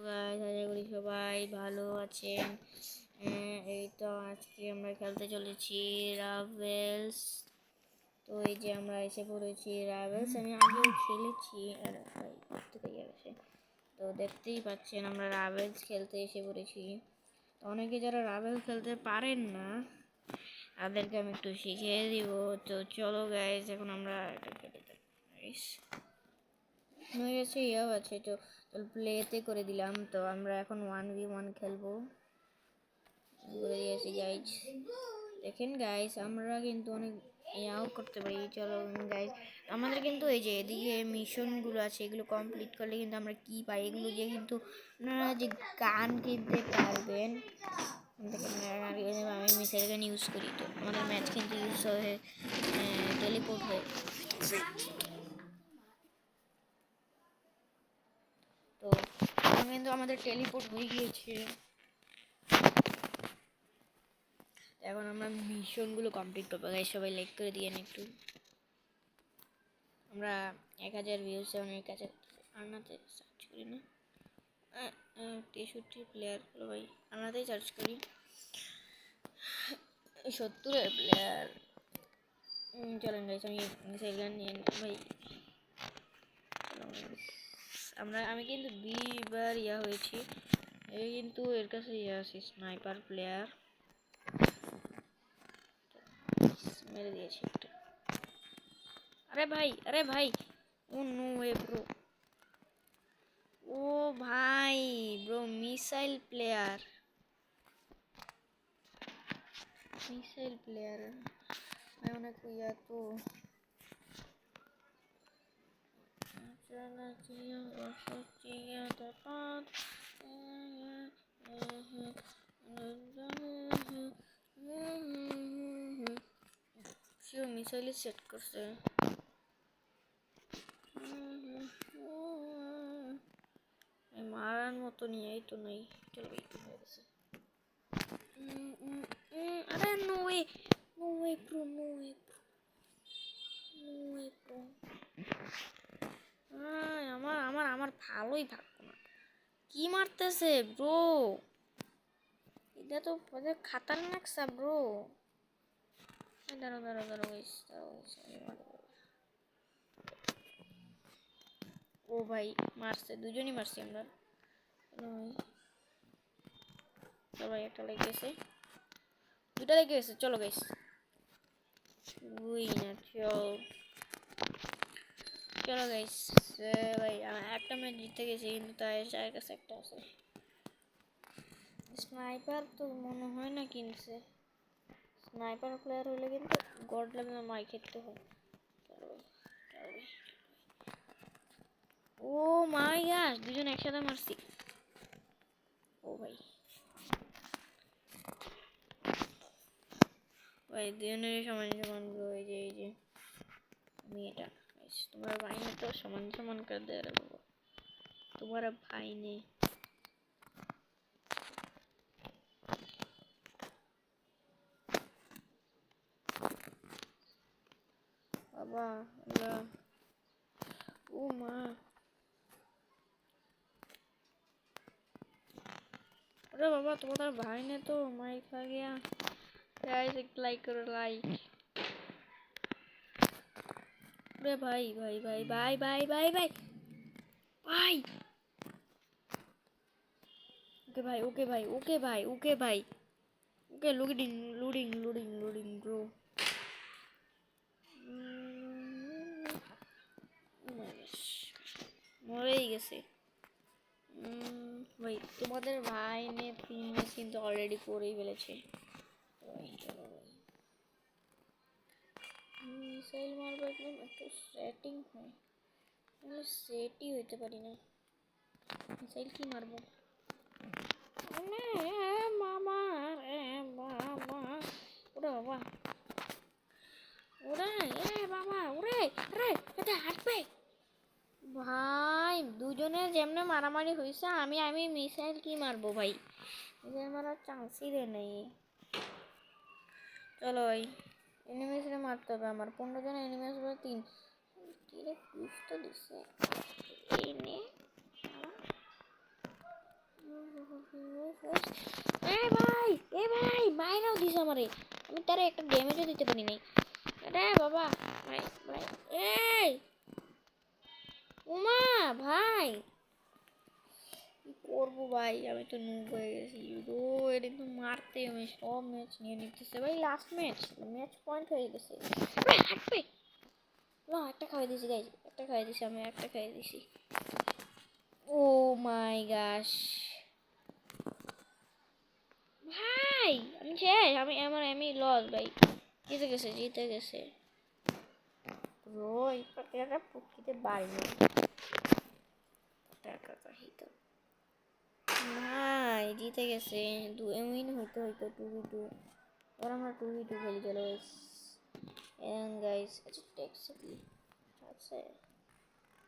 Guys, আশা করি সবাই ভালো আছেন। এই তো আজকে আমরা খেলতে চলেছি রাভেলস। তো এই যে আমরা এসে পড়েছি রাভেলস। আমি আগেও খেলেছি আর গেছে। তো দেখতেই পাচ্ছেন আমরা রাভেলস খেলতে এসে পড়েছি। তো অনেকে যারা রাভেলস খেলতে পারেন না তাদেরকে আমি একটু শিখিয়ে দিব। তো চলো গাইস, এখন আমরা এটা খেলে গাইস হয়ে গেছে, ইয়াও আছে। তো প্লেতে করে দিলাম। তো আমরা এখন 1v1 খেলবো বলে দিয়েছি গাইজ। দেখেন গাইজ, আমরা কিন্তু অনেক ইয়াও করতে পারি। চলো গাইজ, আমাদের কিন্তু এই যে এদিকে মিশনগুলো আছে, এগুলো কমপ্লিট করলে কিন্তু আমরা কি পাই, এগুলো দিয়ে কিন্তু আপনারা যে গান কিনতে পারবেন। আমি মিসাইল গান ইউজ করি, তো আমাদের ম্যাচ কিন্তু ইউজ হয়ে টেলিপোর্ট হয়ে। তো কিন্তু আমাদের টেলিপোর্ট হয়ে গিয়েছে। এখন আমরা মিশনগুলো কমপ্লিট করবো গাইস, সবাই লাইক করে দিয়ে একটু। আমরা 1000 ভিউজ অনেক কাছে আনাতে সার্চ করি না, 63 প্লেয়ার হলো ভাই, আনাতেই সার্চ করি 70 প্লেয়ার। চলেন গাইস, আমি মিসাইল গান নিয়ে ভাই। আমি কিন্তু 20 বার ইয়া হয়েছি, এই কিন্তু এর কাছে ইয়া আছে স্নাইপার প্লেয়ার, মেরে দিয়েছি একটা। আরে ভাই ও নো ওয়ে ব্রো, ও ভাই ব্রো মিসাইল প্লেয়ার मैं उन्हें किया तो चला किया किया तो पाँच क्यों मिसाइल सेट कर से मारन मत नहीं आई तो नहीं। चलो भाई अरे no way bro, no way bro. আমার আমার আমার ভালোই থাকতো না, কি মারতেছে ব্রো, এটা তো খাতারনাক সা ব্রো। দাঁড়াও গাইস। ও ভাই মারছে, দুজনই মারছি আমরা। চলো ভাই, একটা লেগে গেছে, দুটা লেগে গেছে। চলো গাইস, চলো গাইস ভাই, একটা ম্যাচ জিতে গেছি, কিন্তু তার কাছে একটা আছে স্নাইপার, তো মনে হয় না কিনছে। স্নাইপার প্লেয়ার হলে কিন্তু গড লেভেলের মার খেতে হয়। ও মাই গড, দুজন একসাথে মারছি। ও ভাই দুজনের সমান সমান এই যে আমি এটা তোমার ভাই ने तो समान समान कर दे रहा बाबा, तुम्हारा भाई ने। बाबा ओ माँ, अरे बाबा तुम्हारा भाई ने तो माइक खा गया। गाइस एक लाइक करो, लाइक। अरे भाई भाई भाई भाई भाई भाई भाई भाई ओके भाई ओके भाई ओके भाई ओके भाई okay loading loading loading loading bro. মরেই গেছে ভাই, তোমাদের ভাই নে 3 ম্যাচ কিন্তু অলরেডি করেই ফেলেছে। মিসাইল মারবো একদম একটু সেটিং হয়, তাহলে সেটই হইতে পারি না। মিসাইল কি মারবো মামা, ওরে বাবা ওরে বাবা ওরে রে, এটা হাঁটবে ভাই। দুজনের যেমনে মারামারি হয়েছে, আমি মিসাইল কি মারবো ভাই, মিসাইল মারার চান্সই রে নেই। চলো ভাই, এনিমিসরে মারতে হবে আমার। 15 জন এনিমিস বলে 3 তীরে পুশ তো দিছে এই নে ভাই ভাই মাইরাও দিস আমারে, আমি তারে একটা ড্যামেজও দিতে পারি নাই। আরে বাবা ভাই ভাই এই উমা ভাই কি করবো ভাই, আমি তো নুব হয়ে গেছি। তো এটা কিন্তু মারতে আমি সব ম্যাচ নিয়ে নিতেছে ভাই। লাস্ট ম্যাচ পয়েন্ট হয়ে গেছে। হাঁটবে না, একটা খাওয়াই দিয়েছি গাইজ, একটা খাওয়াই দিয়েছি, আমি একটা খাইয়ে দিয়েছি। ও মাই গাশ ভাই আমি শেষ, আমি লস ভাই। জিতে গেছে রোই পাখিটা পুকুরিতে বাড়ি টাকা চাহিত ভাই। জিতে গেছে, উইন হইতে হইতো 2v2। এবার আমরা 2v2 খেলি, চলো গাইস। এন্ড গাইস আচ্ছা টেক্সট কি আছে?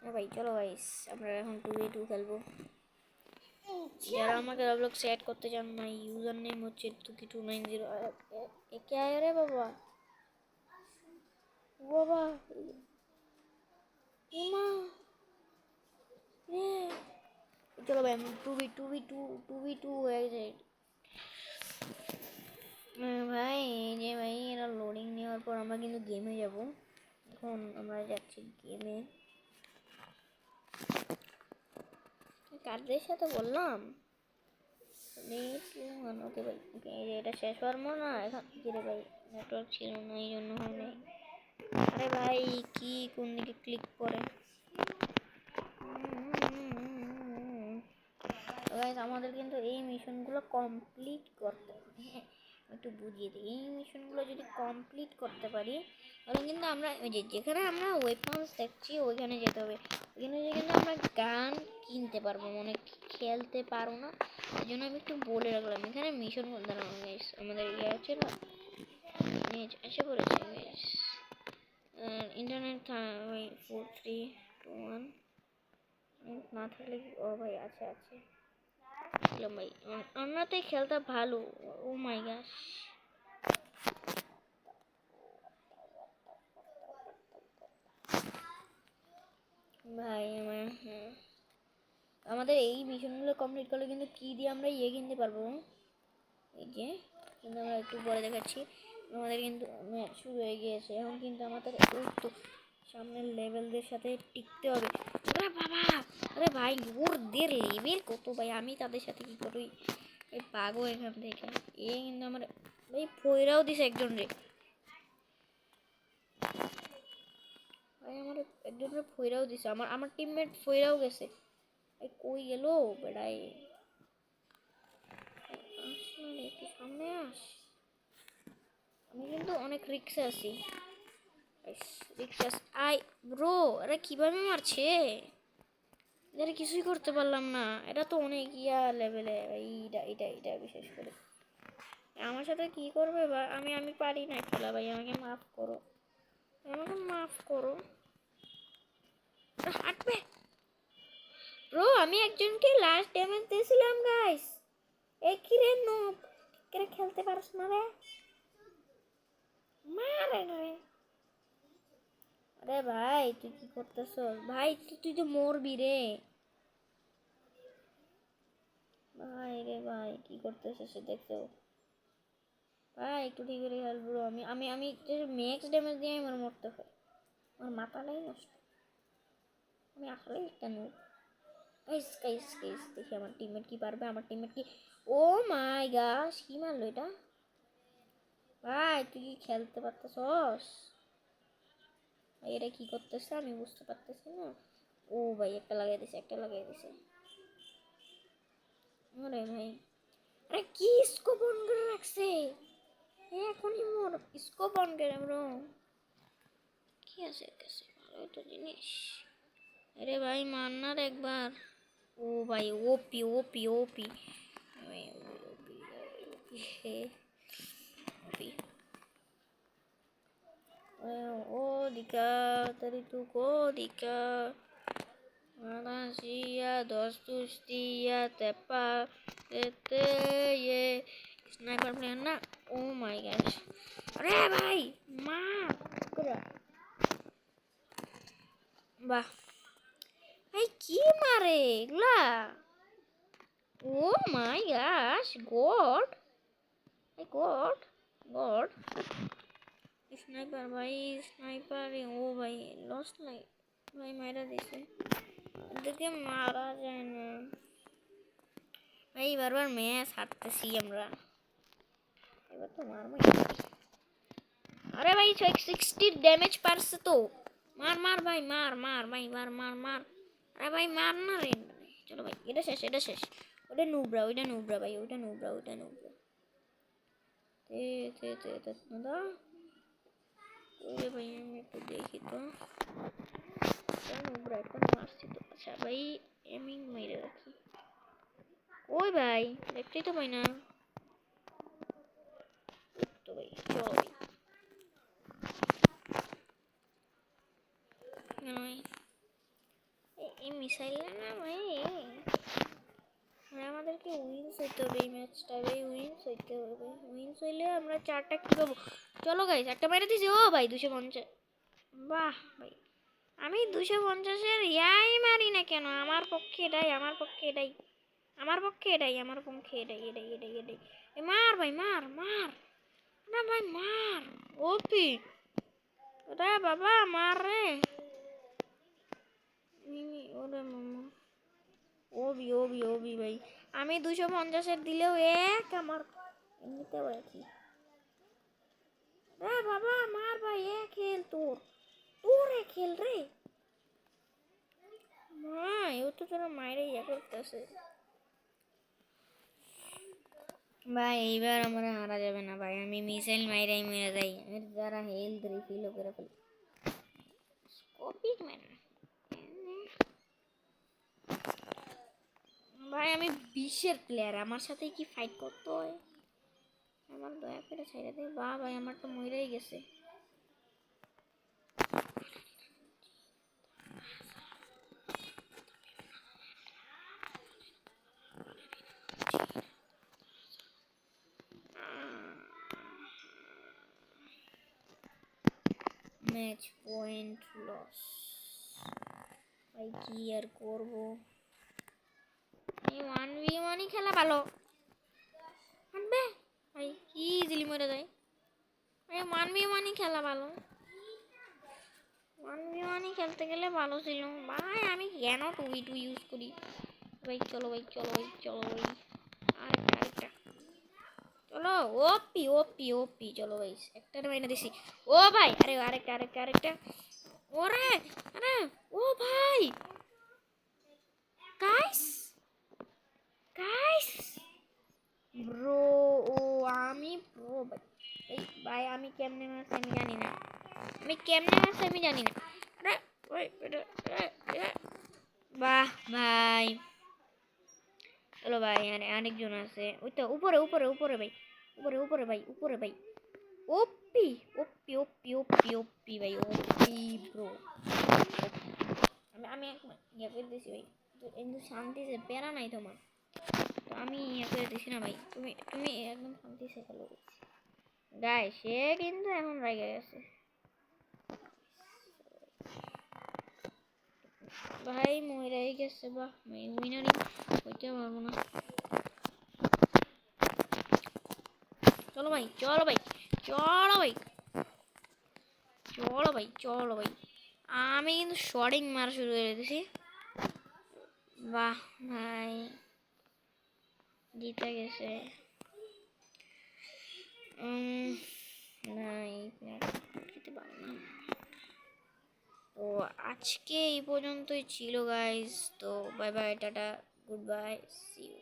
হ্যাঁ ভাই চলো গাইস, আমরা এখন 2v2 খেলবো। যারা আমাকে রবলক্স অ্যাড করতে চান না, ইউজার নেম হচ্ছে tuki290। এ কে আয় রে বাবা, বাবা উমা রে। চলো ভাই আমি 2v2 হয়ে যায় ভাই। এই যে ভাই এরা লোডিং নেওয়ার পর আমরা কিন্তু গেমে যাব। এখন আমরা যাচ্ছি গেমে। কারদের সাথে বললাম ওকে ভাই, এটা শেষ হওয়ার মনে না এখন কি রে ভাই, নেটওয়ার্ক ছিল না এই জন্য হয় নাই। আরে ভাই কি কোন দিকে ক্লিক করে গাইস, আমাদের কিন্তু এই মিশনগুলো কমপ্লিট করতে হবে। হ্যাঁ একটু বুঝিয়ে দিই, এই মিশনগুলো যদি কমপ্লিট করতে পারি তাহলে কিন্তু আমরা ওই যেখানে আমরা ওয়েপন্স দেখছি ওইখানে যেতে হবে। ওইখানে কিন্তু আমরা গান কিনতে পারবো, মানে খেলতে পারবো না। এই জন্য আমি একটু বলে রাখলাম এখানে মিশন করতে না গাইস। আমাদের ইয়ে আছে না, এসে পড়েছে গাইস। ইন্টারনেট 4 3 2 1 না থাকলে ও ভাই আছে ভাই অন্যতেই খেলতে ভালো। ও মাই গড ভাই আমাদের এই মিশনগুলো কমপ্লিট করলে কিন্তু কি দিয়ে আমরা ইয়ে কিনতে পারবো। এই যে কিন্তু আমরা একটু পরে দেখাচ্ছি। আমাদের কিন্তু শুরু হয়ে গিয়েছে, এখন কিন্তু আমাদের একটু সামনের লেভেলদের সাথে টিকতে হবে। আরে বাবা আরে ভাই ওদের লেভেল কত ভাই, আমি তাদের সাথে কি করি এই পাগো এখান থেকে। এ কিন্তু আমার ভাই ফয়রাও দিছে একজন রে ভাই, আমার একজনের ফয়রাও দিছে, আমার টিমমেট ফয়রাও গেছে। এই কই গেল বেড়াই, আস না রে তুই সামনে আস। আমি কিন্তু অনেক রিক্সে আছি, রিক্সে আই ব্রো। আরে কিভাবে মারছে, এরা কিছুই করতে পারলাম না। এটা তো অনেক ইয়া লেভেলে এটা বিশেষ করে আমার সাথে কি করবে বা আমি পারি না খেলা ভাই, আমাকে মাফ করো, আমাকে মাফ করো। হাঁটবে ব্রো, আমি একজনকে লাস্ট ড্যামেজ দিয়েছিলাম গাইস। এ কি রে নোব, কেন খেলতে পারছ না রে, মারে রে। আরে ভাই তুই কি করতেছ ভাই, তুই তো মরবি রে ভাই। রে ভাই কি করতেছে সে দেখছো ভাই, একটু ঠিক করে খেল ব্রো। আমি ম্যাক্স ড্যামেজ দিয়ে আমার মরতে হয়, আমার মাথাটাই নষ্ট। আমি আসলেই একটা নোব গাইস গাইস গাইস। দেখি আমার টিমমেট কি পারবে, আমার টিমমেট কি। ও মাই গড কি মারলো এটা ভাই, তুই কি খেলতে পারতেছস ভাই? এটা কি করতেছে আমি বুঝতে পারতেছি না। ও ভাই একটা লাগাই দিছে আরে ভাই। আরে কি স্কোপ অন করে রাখছে, এখনই মোর স্কোপ অন করে ব্রো। কি আছে কাছে ভালো তো জিনিস। আরে ভাই মান্নার একবার। ও ভাই ওপি ওপি ওপি ওপি ও দিকা tadi tuh kok dika Malaysia dos tus dia tepa tete ye sniper plena. Oh my gosh, अरे भाई मार करा বাহ ভাই কি মারে এগুলা ও মাই গাশ, গড, গড, গড। স্নাইপার ভাই, স্নাইপার। ও ভাই লস্ট লাইট ভাই, মারা দিছে। এদেরকে মারা যায় না ভাই, বারবার ম্যাচ হারতেছি আমরা। এবার তো মারবো। আরে ভাই 60 ড্যামেজ পারছে তো। মার মার ভাই, মার মার ভাই, মার মার মার। আরে ভাই মার না রে। চলো ভাই, এটা শেষ, এটা শেষ। ওটা নুবরা, ওইটা নুবরা ভাই, ওইটা নুবরা, ওইটা নুবরা। তে তে তে তে দাদা, ওরে ভাই আমি একটু দেখি তো। নুবরা একটা মারছি তো। আচ্ছা ভাই, এমিং মেরে রাখি। ওই ভাই দেখতেই তো পাই না তো ভাই। চল ভাই, কেন ভাই এই মিসাইল না ভাই, আমাদেরকে উইন্স হইতে হবে এই ম্যাচটা ভাই, উইন্স হইতে হবে। উইন্স হইলে আমরা 4টা কি পাবো। চলো গাইস, একটা মেরে দিছি। ও ভাই 250। বাহ ভাই, আমি 250-এর ইয়াই মারি না কেন? আমার পক্ষে এটাই, আমার পক্ষে এটাই, আমার পক্ষে এটাই, আমার পক্ষে এটাই, এটাই এটাই এটাই। মার ভাই, মার মার না ভাই, মার। ওপি রে বাবা, মার রে। ওরে মামা, ওবি ওবি ওবি ভাই, আমি 250-এর দিলেও এক, আমার এমনিতেও একই। রে বাবা মার ভাই, এক খেল তোর, তোর এক খেল রে। ভাই ও তো তোরা মাইরে ইয়ে করতেছে ভাই। এইবার আমরা হারা যাবে না ভাই, আমি মিসাইল মাইরাই মেরে যাই। এর দ্বারা হেলথ রিফিল করে ফেলি। স্কোপিক ম্যান ভাই, আমি 20-এর প্লেয়ার, আমার সাথে কি ফাইট করতে হয়? আমার দয়া করে ছেড়ে দে। বাহ ভাই, আমার তো মইরাই গেছে। ম্যাচ পয়েন্ট লস ভাই, কি আর করবো। এই 1v1ই খেলা ভালো। হাঁটবে ভাই, কি ইজিলি মরে যায়। এই 1v1ই খেলা ভালো। 1v1ই খেলতে গেলে ভালো ছিল ভাই। আমি কেন 2v2 ইউজ করি ভাই? চলো ভাই, চলো ভাই, চলো ভাই। আরেকটা আরেকটা, চলো। ওপি ওপি ওপি, চলো ভাই, একটা মাইনে দিছি। ও ভাই, আরে আরেকটা আরেকটা আরেকটা। ওরে, আরে, ও ভাই, গাইস গাইস, ব্রো, ও আমি ব্রো ভাই। এই ভাই, আমি কেমনে মারছি আমি জানি না, আমি কেমনে মারছি আমি জানি না। আরে ওই বাহ ভাই, চলো ভাই। আরে আরেকজন আছে ওই তো, উপরে উপরে উপরে ভাই, উপরে উপরে ভাই, উপরে ভাই। ওপি ওপি ওপি ওপি ওপি ভাই, ওপি ব্রো। আমি আমি ইয়ে করে দিছি ভাই, কিন্তু শান্তিতে প্যারা নাই তোমার, তো আমি ইয়ে করে দিছি না ভাই। তুমি তুমি একদম শান্তিতে খেলো গাই। সে কিন্তু এখন রেগে গেছে ভাই, মহিলাই গেছে। বাহ, উইনারই হইতে পারবো না। চলো ভাই, চলো ভাই, চলো ভাই, চলো ভাই, চলো ভাই। আমি কিন্তু শর্টিং মারা শুরু করে দিয়েছি। বাহ ভাই, জিতে গেছে। নাই খেতে পারবো না। তো আজকে এই পর্যন্তই ছিল গাইস। তো bye bye, tata, good bye, see you.